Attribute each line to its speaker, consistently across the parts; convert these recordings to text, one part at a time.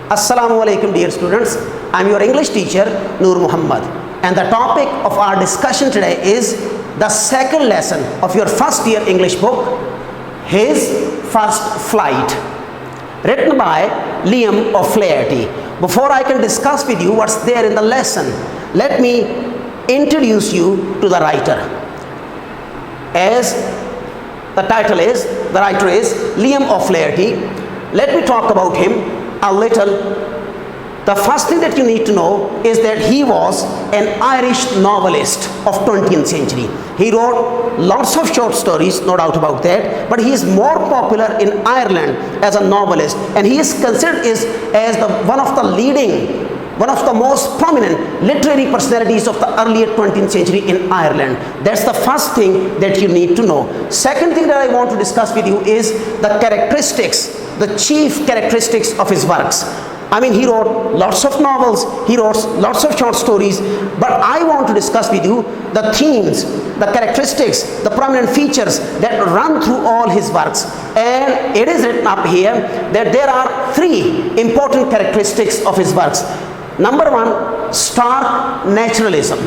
Speaker 1: Assalamu alaikum dear students, I am your English teacher Noor Muhammad, and the topic of our discussion today is the second lesson of your first year English book, His First Flight, written by Liam O'Flaherty. Before I can discuss with you what's there in the lesson, let me introduce you to the writer. As the title is, the writer is Liam O'Flaherty. Let me talk about him a little. The first thing that you need to know is that he was an Irish novelist of 20th century. He wrote lots of short stories, no doubt about that, but he is more popular in Ireland as a novelist, and he is considered as one of the most prominent literary personalities of the earlier 20th century in Ireland. That's the first thing that you need to know. Second thing that I want to discuss with you is the characteristics, the chief characteristics of his works. I mean, he wrote lots of novels, he wrote lots of short stories, but I want to discuss with you the themes, the characteristics, the prominent features that run through all his works. And it is written up here that there are three important characteristics of his works. Number one, stark naturalism.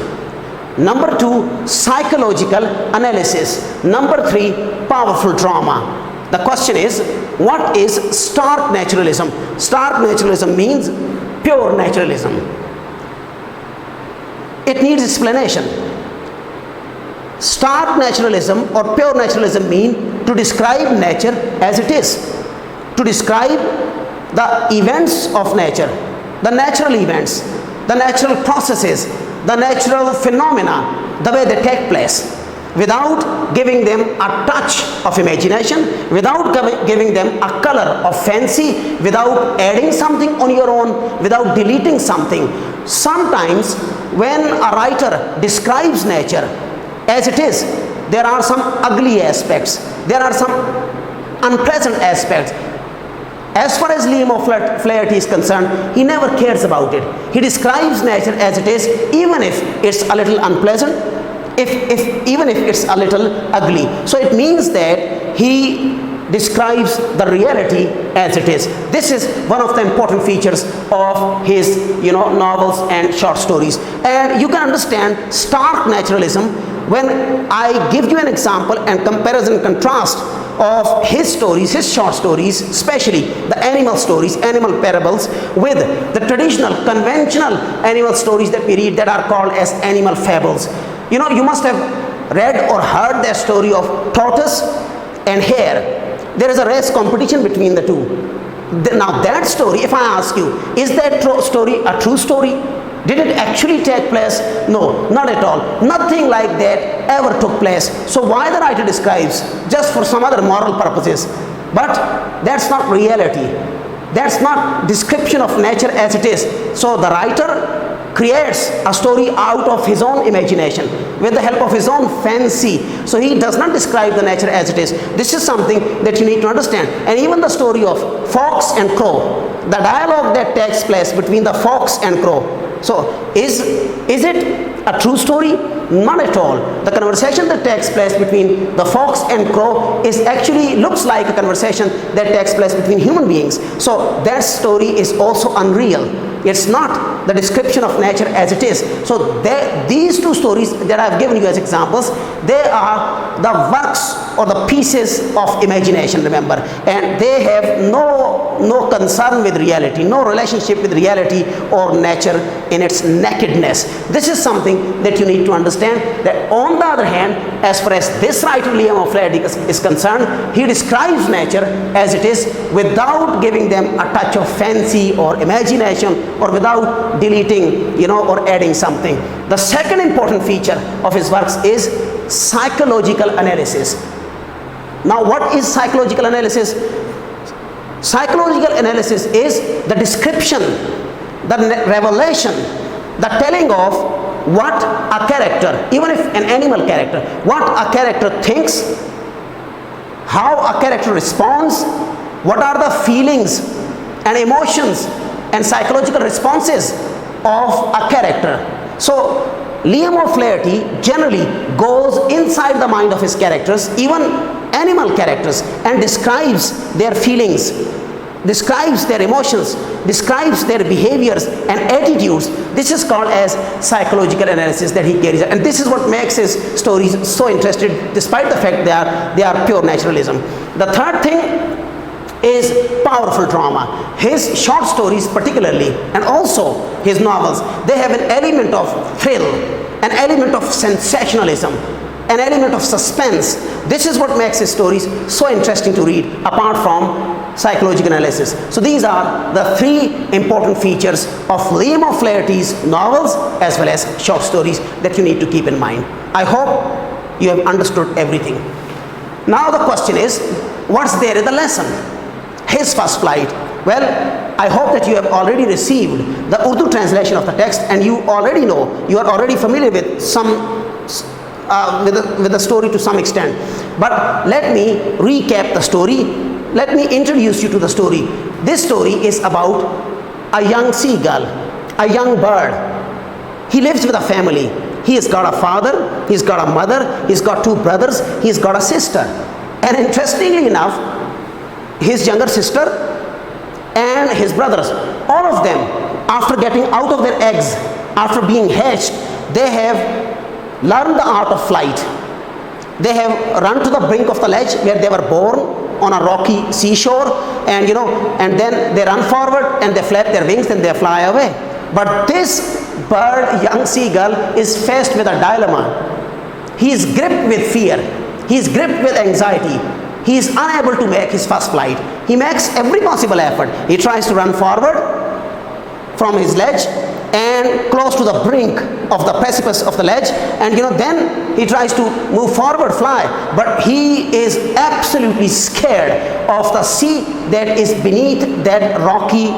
Speaker 1: Number two, psychological analysis. Number three, powerful drama. The question is, what is stark naturalism? Stark naturalism means pure naturalism. It needs explanation. Stark naturalism or pure naturalism mean to describe nature as it is, to describe the events of nature, the natural events, the natural processes, the natural phenomena, the way they take place, without giving them a touch of imagination, without giving them a color of fancy, without adding something on your own, without deleting something. Sometimes when a writer describes nature as it is, there are some ugly aspects, there are some unpleasant aspects. As far as Liam O'Flaherty is concerned, he never cares about it. He describes nature as it is, even if it's a little unpleasant, even if it's a little ugly. So it means that he describes the reality as it is. This is one of the important features of his novels and short stories. And you can understand stark naturalism when I give you an example and comparison and contrast of his stories, his short stories, especially the animal stories, animal parables, with the traditional, conventional animal stories that we read that are called as animal fables. You must have read or heard the story of tortoise and hare. There is a race competition between the two. Now that story, if I ask you, is that story a true story? Did it actually take place? No, not at all. Nothing like that ever took place. So why the writer describes? Just for some other moral purposes. But that's not reality. That's not description of nature as it is. So the writer creates a story out of his own imagination with the help of his own fancy. So he does not describe the nature as it is. This is something that you need to understand. And even the story of fox and crow, the dialogue that takes place between the fox and crow. So is it a true story? Not at all. The conversation that takes place between the fox and crow looks like a conversation that takes place between human beings. So that story is also unreal. It's not the description of nature as it is. So these two stories that I have given you as examples, they are the works or the pieces of imagination, remember, and they have no concern with reality, no relationship with reality or nature in its nakedness. This is something that you need to understand, that on the other hand, as far as this writer Liam O'Flaherty is concerned, he describes nature as it is without giving them a touch of fancy or imagination, or without deleting or adding something. The second important feature of his works is psychological analysis. Now what is psychological analysis? Psychological analysis is the description, the revelation, the telling of what a character, even if an animal character, what a character thinks, how a character responds, what are the feelings and emotions and psychological responses of a character. So Liam O'Flaherty generally goes inside the mind of his characters, even animal characters, and describes their feelings, describes their emotions, describes their behaviors and attitudes. This is called as psychological analysis that he carries out. And this is what makes his stories so interesting, despite the fact they are pure naturalism. The third thing is powerful drama. His short stories particularly, and also his novels, they have an element of thrill, an element of sensationalism, an element of suspense. This is what makes his stories so interesting to read, apart from psychological analysis. So these are the three important features of Liam O'Flaherty's novels as well as short stories that you need to keep in mind. I hope you have understood everything. Now the question is, what's there in the lesson? His first flight. Well, I hope that you have already received the Urdu translation of the text, and you already know, you are already familiar with some with the story to some extent. But let me recap the story. Let me introduce you to the story. This story is about a young seagull, a young bird. He lives with a family. He has got a father, he's got a mother, he's got two brothers, he's got a sister. And interestingly enough, his younger sister and his brothers, all of them, after getting out of their eggs, after being hatched, they have learned the art of flight. They have run to the brink of the ledge where they were born on a rocky seashore, and and then they run forward and they flap their wings and they fly away. But this bird, young seagull, is faced with a dilemma. He is gripped with fear. He is gripped with anxiety. He is unable to make his first flight. He makes every possible effort. He tries to run forward from his ledge and close to the brink of the precipice of the ledge, and then he tries to move forward, fly, but he is absolutely scared of the sea that is beneath that rocky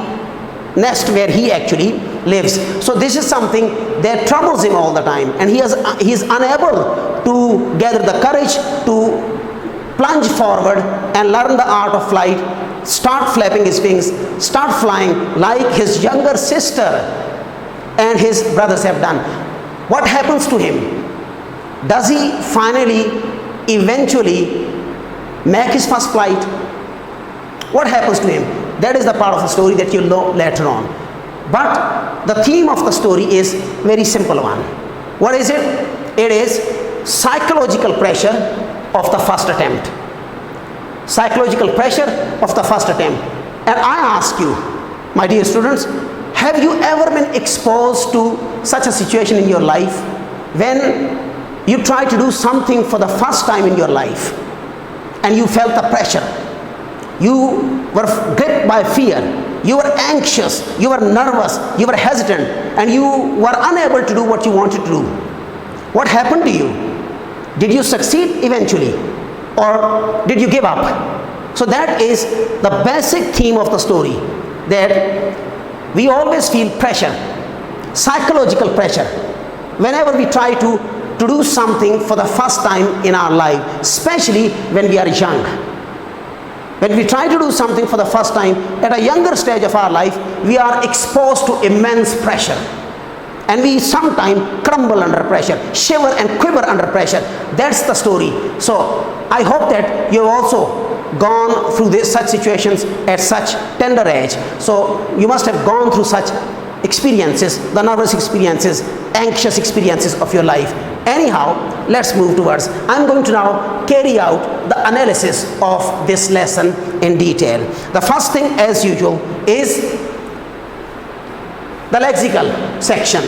Speaker 1: nest where he actually lives. So this is something that troubles him all the time, and he is unable to gather the courage to plunge forward and learn the art of flight, start flapping his wings, start flying like his younger sister and his brothers have done. What happens to him? Does he finally, eventually make his first flight? What happens to him? That is the part of the story that you'll know later on. But the theme of the story is very simple one. What is it? It is psychological pressure of the first attempt. Psychological pressure of the first attempt. And I ask you, my dear students, have you ever been exposed to such a situation in your life when you try to do something for the first time in your life and you felt the pressure? You were gripped by fear, you were anxious, you were nervous, you were hesitant, and you were unable to do what you wanted to do. What happened to you? Did you succeed eventually, or did you give up? So that is the basic theme of the story, that we always feel pressure, psychological pressure, whenever we try to do something for the first time in our life, especially when we are young. When we try to do something for the first time at a younger stage of our life, we are exposed to immense pressure. And we sometimes crumble under pressure, shiver and quiver under pressure. That's the story. So I hope that you have also gone through such situations at such tender age. So you must have gone through such experiences, the nervous experiences, anxious experiences of your life. Anyhow, let's move towards. I'm going to now carry out the analysis of this lesson in detail. The first thing, as usual, is the lexical section,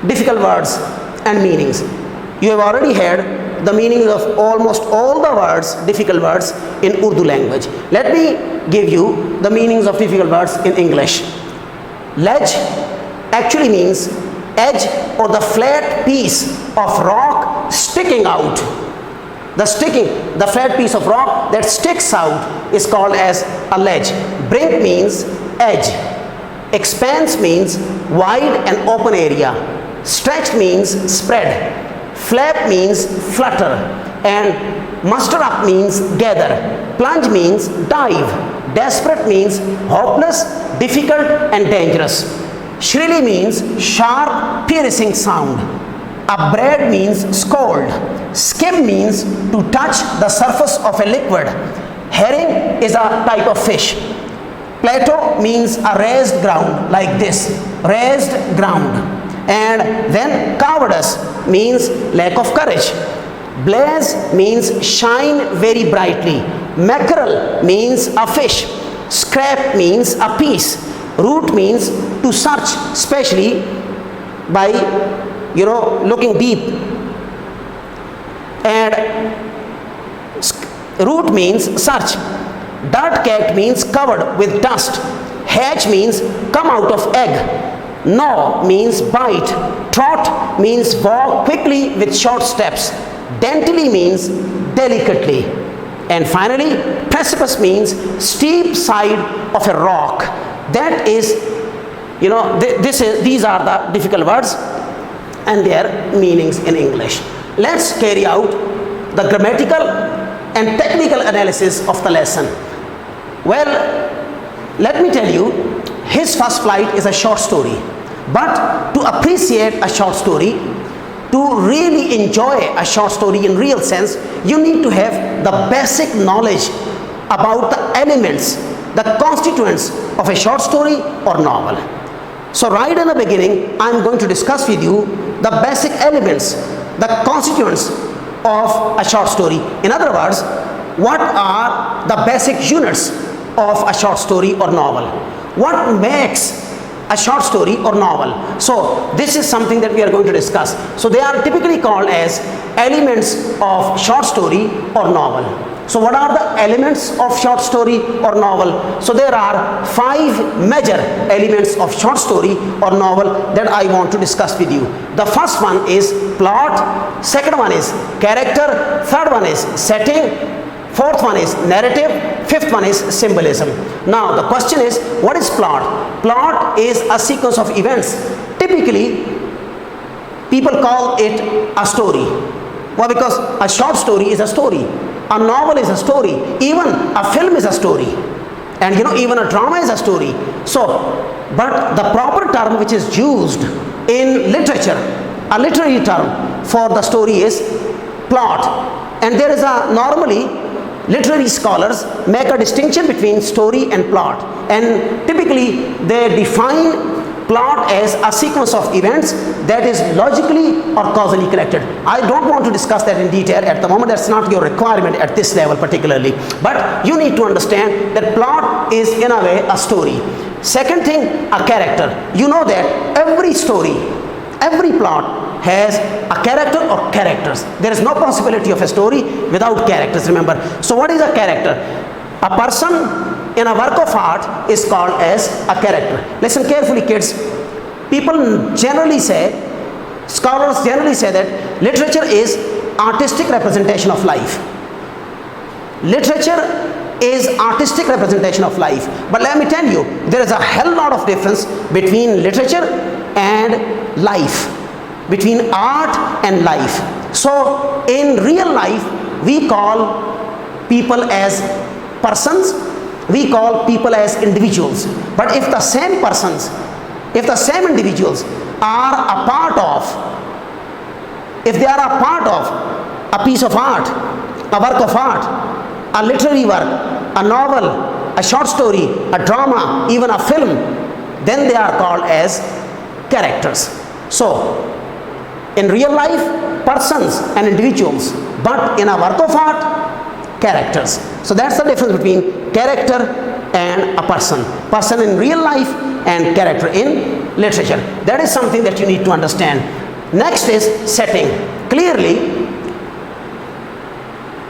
Speaker 1: difficult words and meanings. You have already heard the meanings of almost all the words, difficult words in Urdu language. Let me give you the meanings of difficult words in English. Ledge actually means edge or the flat piece of rock sticking out. The flat piece of rock that sticks out is called as a ledge. Brink means edge. Expanse means wide and open area. Stretch means spread. Flap means flutter. And muster up means gather. Plunge means dive. Desperate means hopeless, difficult and dangerous. Shrilly means sharp, piercing sound. Upbraid means scold. Skim means to touch the surface of a liquid. Herring is a type of fish. Plateau means a raised ground, like this, raised ground. And then cowardice means lack of courage. Blaze means shine very brightly. Mackerel means a fish. Scrap means a piece. Root means to search, especially by looking deep. And root means search. Dirt cat means covered with dust. Hatch means come out of egg. Gnaw means bite. Trot means walk quickly with short steps. Daintily means delicately. And finally, precipice means steep side of a rock. That is, these are the difficult words and their meanings in English. Let's carry out the grammatical and technical analysis of the lesson. Well, let me tell you, His First Flight is a short story. But to appreciate a short story, to really enjoy a short story in real sense, you need to have the basic knowledge about the elements, the constituents of a short story or novel. So right in the beginning, I am going to discuss with you the basic elements, the constituents of a short story. In other words, what are the basic units of a short story or novel? What makes a short story or novel? So this is something that we are going to discuss. So they are typically called as elements of short story or novel. So what are the elements of short story or novel? So there are 5 major elements of short story or novel that I want to discuss with you. The first one is plot, second one is character, third one is setting, fourth one is narrative, fifth one is symbolism. Now the question is, what is plot? Plot is a sequence of events. Typically, people call it a story. Why? Because a short story is a story. A novel is a story. Even a film is a story. And even a drama is a story. So, but the proper term which is used in literature, a literary term for the story is plot. And there is normally literary scholars make a distinction between story and plot, and typically they define plot as a sequence of events that is logically or causally connected. I don't want to discuss that in detail at the moment. That's not your requirement at this level particularly, but you need to understand that plot is in a way a story. Second thing, a character. You know that every story, every plot has a character or characters. There is no possibility of a story without characters, remember. So what is a character? A person in a work of art is called as a character. Listen carefully, kids. People generally say, scholars generally say that literature is artistic representation of life. Literature is artistic representation of life. But let me tell you, there is a hell lot of difference between literature and life, between art and life. So in real life, we call people as persons, we call people as individuals. But if the same persons, if the same individuals are a part of, if they are a part of a piece of art, a work of art, a literary work, a novel, a short story, a drama, even a film, then they are called as characters. So in real life, persons and individuals, but in a work of art, characters. So that's the difference between character and a person. Person in real life and character in literature. That is something that you need to understand. Next is setting. Clearly,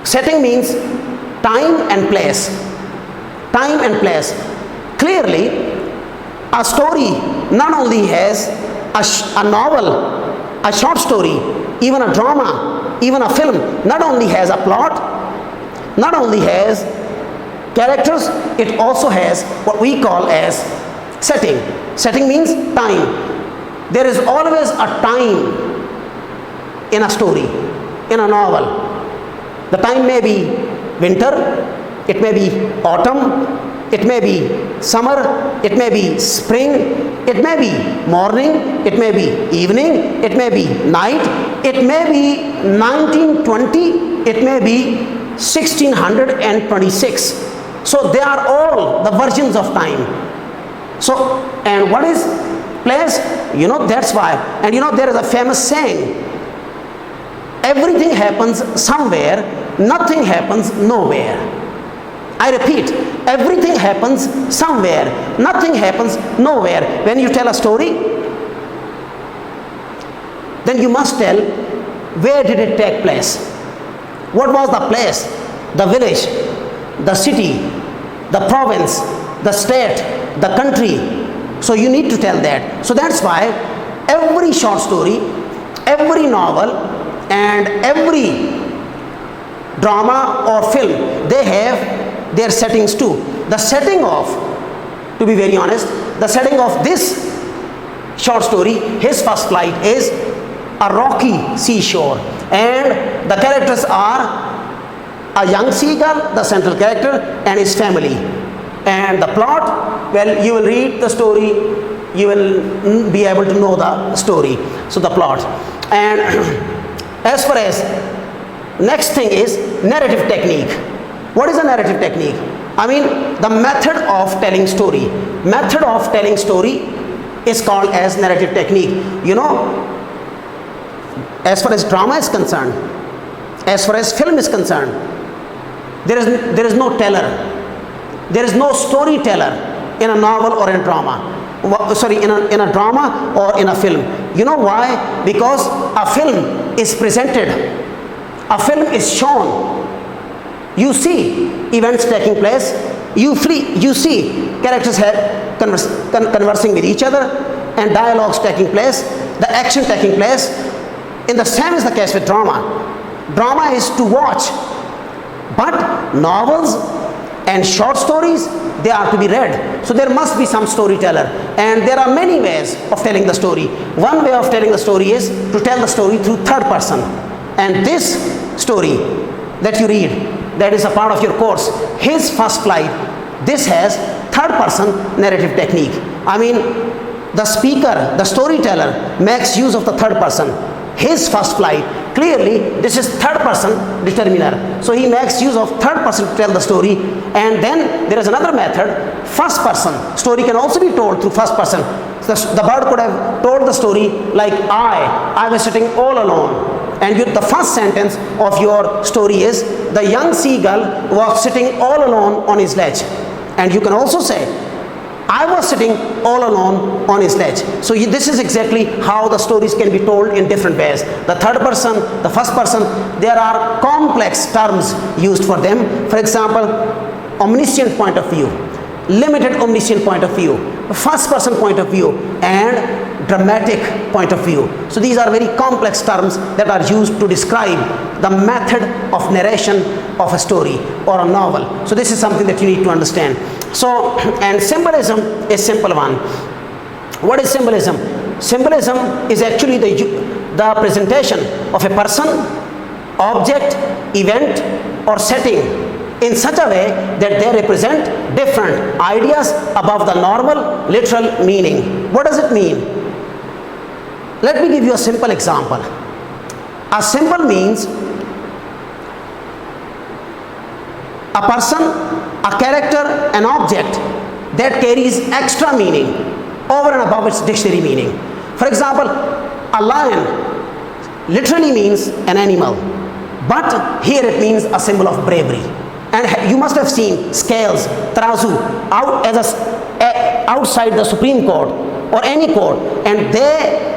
Speaker 1: setting means time and place. Time and place. Clearly, a story not only has a novel, a short story, even a drama, even a film, not only has a plot, not only has characters, it also has what we call as setting. Setting means time. There is always a time in a story, in a novel. The time may be winter, it may be autumn, it may be summer, it may be spring, it may be morning, it may be evening, it may be night, it may be 1920, it may be 1626. So they are all the versions of time. So, and what is place? That's why. And there is a famous saying, everything happens somewhere, nothing happens nowhere. I repeat, everything happens somewhere, nothing happens nowhere. When you tell a story, then you must tell where did it take place. What was the place, the village, the city, the province, the state, the country. So you need to tell that. So that's why every short story, every novel, and every drama or film, they have their settings too. The setting of, to be very honest, the setting of this short story, His First Flight, is a rocky seashore, and the characters are a young seagull, the central character, and his family. And the plot, well, you will read the story, you will be able to know the story. So the plot. And as far as next thing is narrative technique. What is a narrative technique? I mean the method of telling story. Method of telling story is called as narrative technique. As far as drama is concerned, as far as film is concerned, there is no teller. There is no storyteller in a novel or in drama. Sorry, in a drama or in a film. You know why? Because a film is presented. A film is shown. You see events taking place. You see characters conversing with each other, and dialogues taking place, the action taking place. In the same is the case with drama. Drama is to watch, but novels and short stories, they are to be read. So there must be some storyteller, and there are many ways of telling the story. One way of telling the story is to tell the story through third person. And this story that you read, that is a part of your course, His First Flight, this has third person narrative technique. I mean, the speaker, the storyteller makes use of the third person. His first flight, clearly this is third person determiner. So he makes use of third person to tell the story. And then there is another method, first person. Story can also be told through first person. The bird could have told the story like, I was sitting all alone. And the first sentence of your story is, the young seagull was sitting all alone on his ledge. And you can also say, I was sitting all alone on his ledge. So this is exactly how the stories can be told in different ways. The third person, the first person, there are complex terms used for them. For example, omniscient point of view, limited omniscient point of view, first person point of view, and dramatic point of view. So these are very complex terms that are used to describe the method of narration of a story or a novel. So this is something that you need to understand. So, and symbolism is simple one. What is symbolism? Symbolism is actually the presentation of a person, object, event, or setting in such a way that they represent different ideas above the normal literal meaning. What does it mean? Let me give you a simple example. A symbol means a person, a character, an object that carries extra meaning over and above its dictionary meaning. For example, a lion literally means an animal, but here it means a symbol of bravery. And you must have seen scales, tarazu, outside the Supreme Court or any court, and they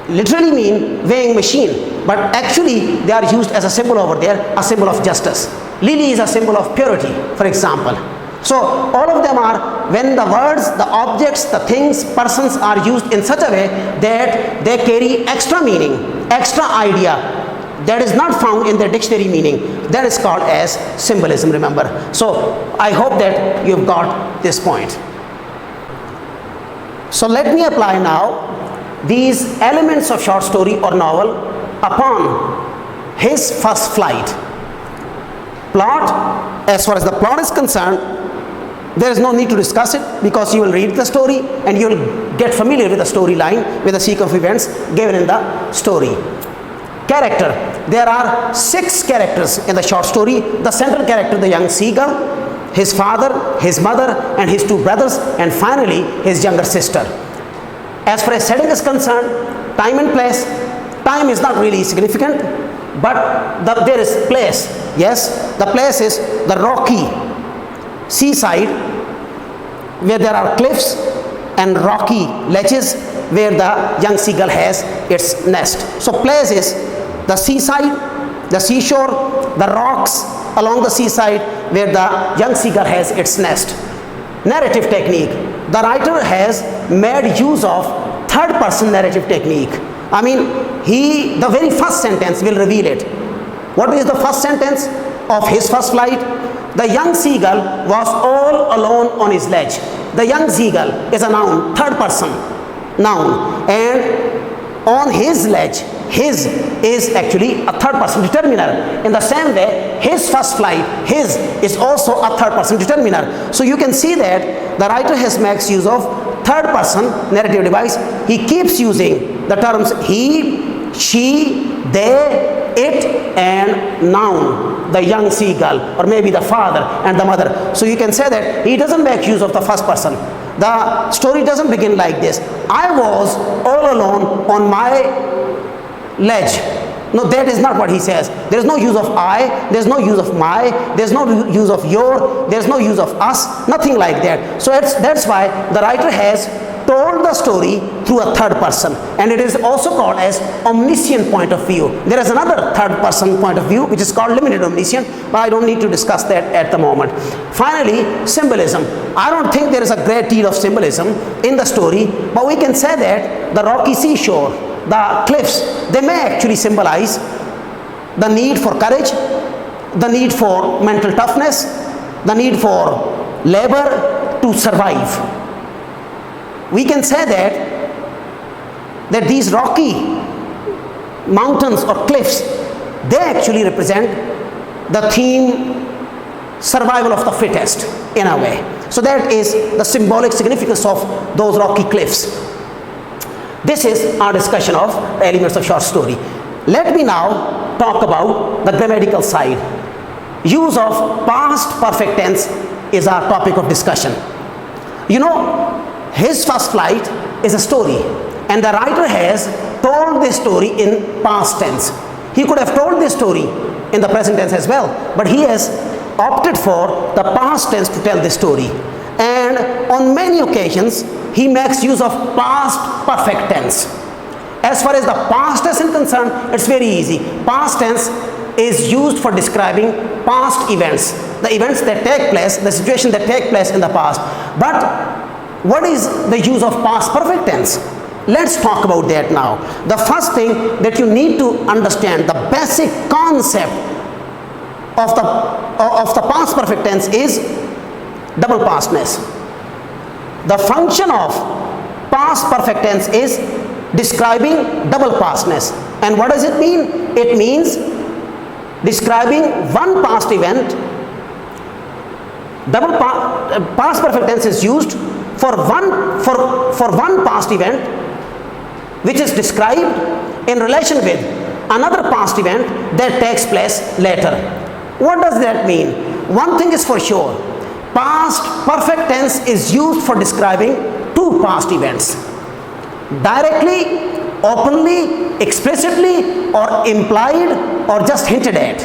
Speaker 1: literally mean weighing machine, but actually they are used as a symbol over there, a symbol of justice. Lily is a symbol of purity, for example. So all of them are, when the words, the objects, the things, persons are used in such a way that they carry extra meaning, extra idea that is not found in their dictionary meaning. That is called as symbolism, remember. So I hope that you've got this point. So let me apply now these elements of short story or novel upon His First Flight. Plot, as far as the plot is concerned, there is no need to discuss it because you will read the story and you will get familiar with the storyline, with the sequence of events given in the story. Character, there are 6 characters in the short story. The central character, the young seagull, his father, his mother, and his two brothers, and finally his younger sister. As far as setting is concerned, time and place, time is not really significant, but there is place. Yes, the place is the rocky seaside where there are cliffs and rocky ledges where the young seagull has its nest. So place is the seaside, the seashore, the rocks along the seaside where the young seagull has its nest. Narrative technique. The writer has made use of third person narrative technique. I mean, the very first sentence will reveal it. What is the first sentence of his first flight? The young seagull was all alone on his ledge. The young seagull is a noun, third person noun, and on his ledge, his is actually a third person determiner. In the same way, his first flight, his is also a third person determiner. So you can see that the writer has makes use of third person narrative device. He keeps using the terms he, she, they, it, and noun, the young seagull, or maybe the father and the mother. So you can say that he doesn't make use of the first person. The story doesn't begin like this: I was all alone on my ledge. No, that is not what he says. There is no use of I, there is no use of my, there is no use of your, there is no use of us, nothing like that. So that's why the writer has told the story through a third person, and it is also called as omniscient point of view. There is another third person point of view which is called limited omniscient, but I don't need to discuss that at the moment. Finally, symbolism. I don't think there is a great deal of symbolism in the story, but we can say that the rocky seashore, the cliffs, they may actually symbolize the need for courage, the need for mental toughness, the need for labor to survive. We can say that these rocky mountains or cliffs, they actually represent the theme survival of the fittest in a way. So that is the symbolic significance of those rocky cliffs. This is our discussion of elements of short story. Let me now talk about the grammatical side. Use of past perfect tense is our topic of discussion. You know, his first flight is a story, and the writer has told this story in past tense. He could have told this story in the present tense as well, but he has opted for the past tense to tell this story. And on many occasions, he makes use of past perfect tense. As far as the past tense is concerned, it's very easy. Past tense is used for describing past events, the events that take place, the situation that take place in the past. But what is the use of past perfect tense? Let's talk about that now. The first thing that you need to understand, the basic concept of the past perfect tense is double pastness. The function of past perfect tense is describing double pastness. And what does it mean? It means describing one past event. Past perfect tense is used for one past event which is described in relation with another past event that takes place later. What does that mean? One thing is for sure: past perfect tense is used for describing two past events, directly, openly, explicitly, or implied, or just hinted at.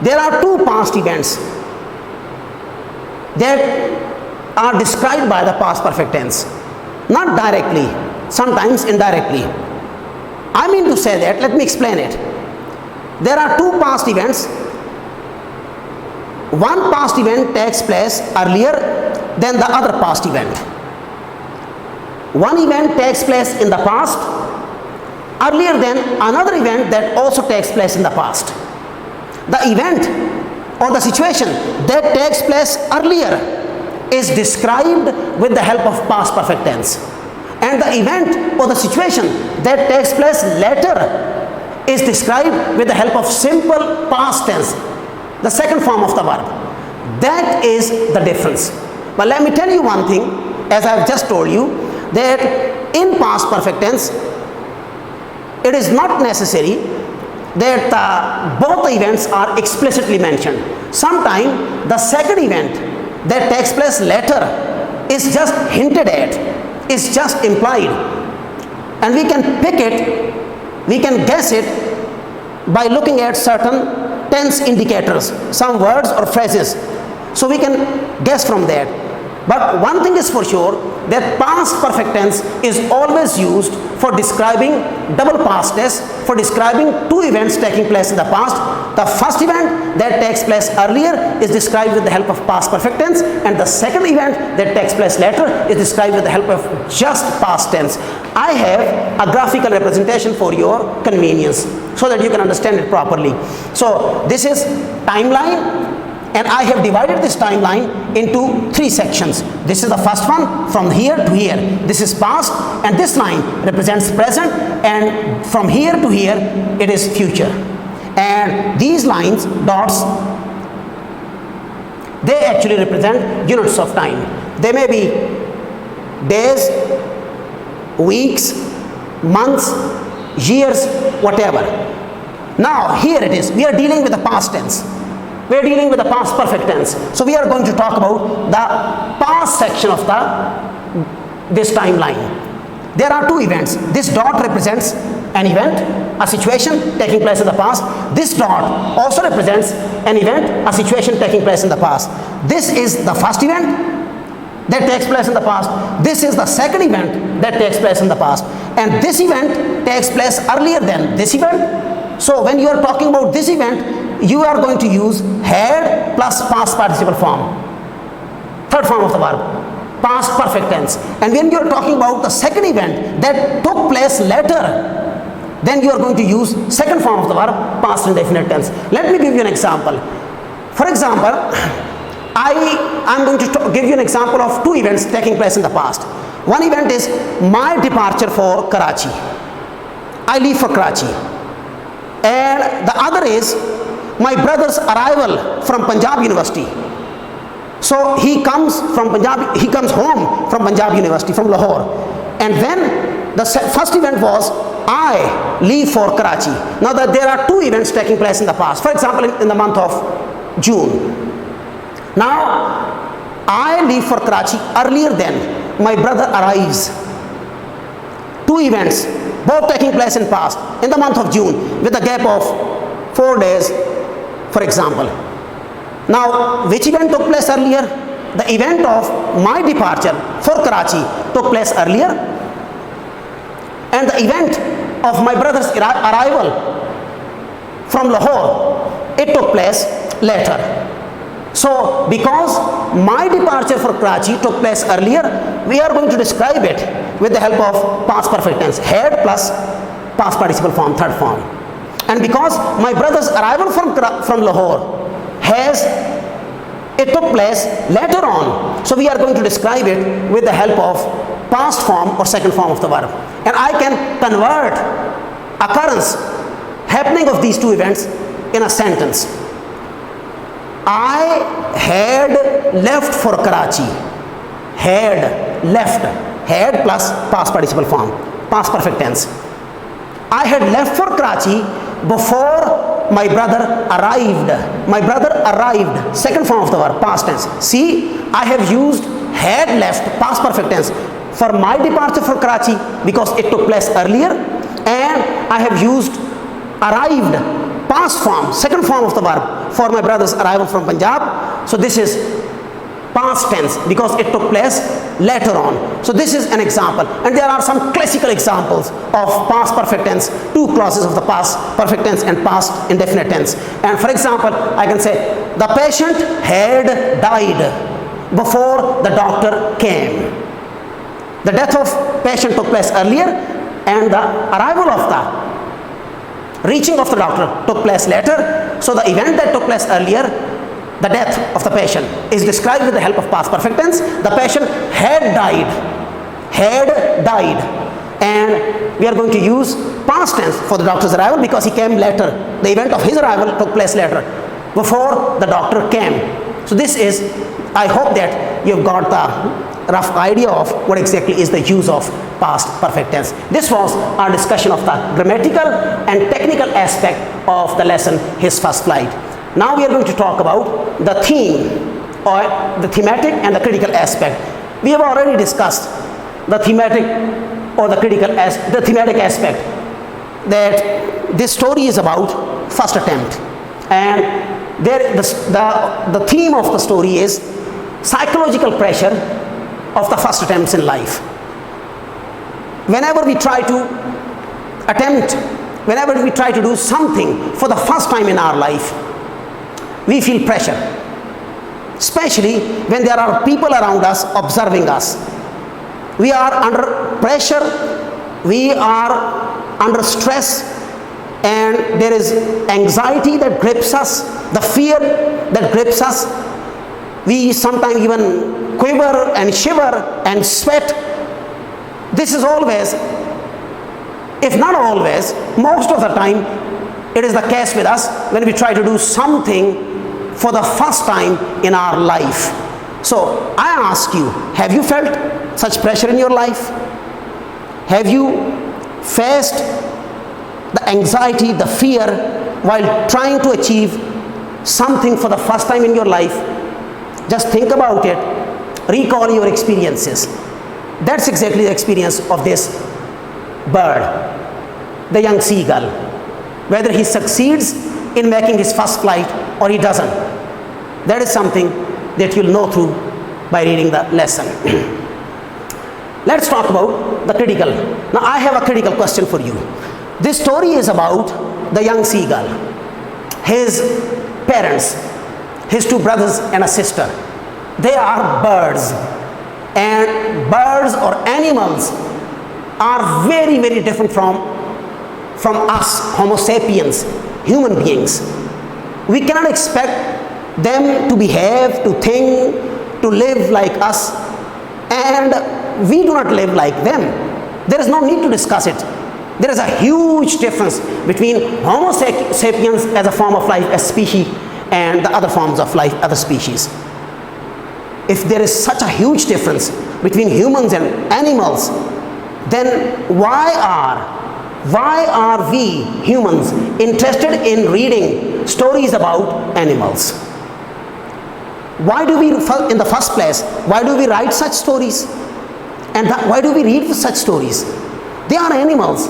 Speaker 1: There are two past events that are described by the past perfect tense, not directly, sometimes indirectly. I mean to say that, let me explain it. There are two past events. One past event takes place earlier than the other past event. One event takes place in the past earlier than another event that also takes place in the past. The event or the situation that takes place earlier is described with the help of past perfect tense, and the event or the situation that takes place later is described with the help of simple past tense, the second form of the verb. That is the difference. But let me tell you one thing, as I have just told you, that in past perfect tense it is not necessary that both the events are explicitly mentioned. Sometimes the second event that takes place later is just hinted at, is just implied, and we can pick it, we can guess it by looking at certain tense indicators, some words or phrases. So we can guess from that. But one thing is for sure, that past perfect tense is always used for describing double past tense, for describing two events taking place in the past. The first event that takes place earlier is described with the help of past perfect tense, and the second event that takes place later is described with the help of just past tense. I have a graphical representation for your convenience so that you can understand it properly. So this is timeline, and I have divided this timeline into three sections. This is the first one, from here to here. This is past, and this line represents present, and from here to here it is future. And these lines, dots, they actually represent units of time. They may be days, weeks, months, years, whatever. Now here it is, we are dealing with the past tense. We are dealing with the past perfect tense. So we are going to talk about the past section of this timeline. There are two events. This dot represents an event, a situation taking place in the past. This dot also represents an event, a situation taking place in the past. This is the first event that takes place in the past. This is the second event that takes place in the past. And this event takes place earlier than this event. So when you are talking about this event, you are going to use had plus past participle form, third form of the verb, past perfect tense. And when you are talking about the second event that took place later, then you are going to use second form of the verb, past indefinite tense. Let me give you an example. For example, I am going to give you an example of two events taking place in the past. One event is my departure for Karachi. I leave for Karachi. And the other is my brother's arrival from Punjab University. So he comes from Punjab, he comes home from Punjab University, from Lahore. And then the first event was I leave for Karachi. Now that there are two events taking place in the past. For example, in the month of June. Now I leave for Karachi earlier than my brother arrives. Two events, both taking place in past, in the month of June, with a gap of 4 days, for example. Now, which event took place earlier? The event of my departure for Karachi took place earlier, and the event of my brother's arrival from Lahore, it took place later. So, because my departure for Karachi took place earlier, we are going to describe it with the help of past perfect tense, had plus past participle form, third form. And because my brother's arrival from Lahore it took place later on, so we are going to describe it with the help of past form or second form of the verb. And I can convert occurrence, happening of these two events in a sentence. I had left for Karachi. Had left. Had plus past participle form, past perfect tense. I had left for Karachi before my brother arrived. My brother arrived, second form of the verb, past tense. See, I have used had left, past perfect tense, for my departure for Karachi because it took place earlier, and I have used arrived, past form, second form of the verb, for my brother's arrival from Punjab. So this is past tense because it took place later on. So this is an example, and there are some classical examples of past perfect tense, two clauses of the past perfect tense and past indefinite tense. And for example, I can say the patient had died before the doctor came. The death of patient took place earlier, and the arrival of the reaching of the doctor took place later. So the event that took place earlier, the death of the patient, is described with the help of past perfect tense. The patient had died, and we are going to use past tense for the doctor's arrival because he came later. The event of his arrival took place later, before the doctor came. So this is, I hope that you've got the rough idea of what exactly is the use of past perfect tense. This was our discussion of the grammatical and technical aspect of the lesson, His First Flight. Now we are going to talk about the theme, or the thematic and the critical aspect. We have already discussed the thematic or the thematic aspect, that this story is about first attempt, and the theme of the story is psychological pressure of the first attempts in life. Whenever we try to do something for the first time in our life, we feel pressure, especially when there are people around us observing us. We are under pressure, we are under stress, and there is anxiety that grips us, the fear that grips us. We sometimes even quiver and shiver and sweat. This is always, if not always, most of the time, it is the case with us when we try to do something for the first time in our life. So I ask you, have you felt such pressure in your life? Have you faced the anxiety, the fear while trying to achieve something for the first time in your life? Just think about it, recall your experiences. That's exactly the experience of this bird, the young seagull. Whether he succeeds in making his first flight or he doesn't, that is something that you'll know through by reading the lesson. Let's talk about the critical. Now I have a critical question for you. This story is about the young seagull, his parents, his two brothers and a sister. They are birds, and birds or animals are very, very different from us, Homo sapiens, human beings. We cannot expect them to behave, to think, to live like us, and we do not live like them. There is no need to discuss it. There is a huge difference between Homo sapiens as a form of life, as species, and the other forms of life, other species. If there is such a huge difference between humans and animals, then why are we humans interested in reading stories about animals? Why do we, in the first place, why do we write such stories? And why do we read such stories? They are animals.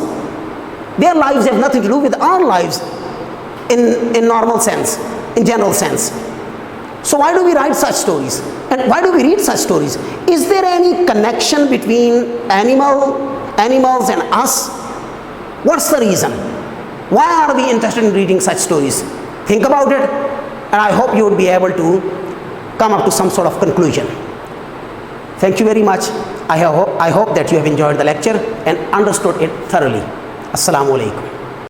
Speaker 1: Their lives have nothing to do with our lives in normal sense, in general sense. So why do we write such stories? And why do we read such stories? Is there any connection between animals and us? What's the reason? Why are we interested in reading such stories? Think about it, and I hope you would be able to come up to some sort of conclusion. Thank you very much. I hope that you have enjoyed the lecture and understood it thoroughly. Assalamu alaikum.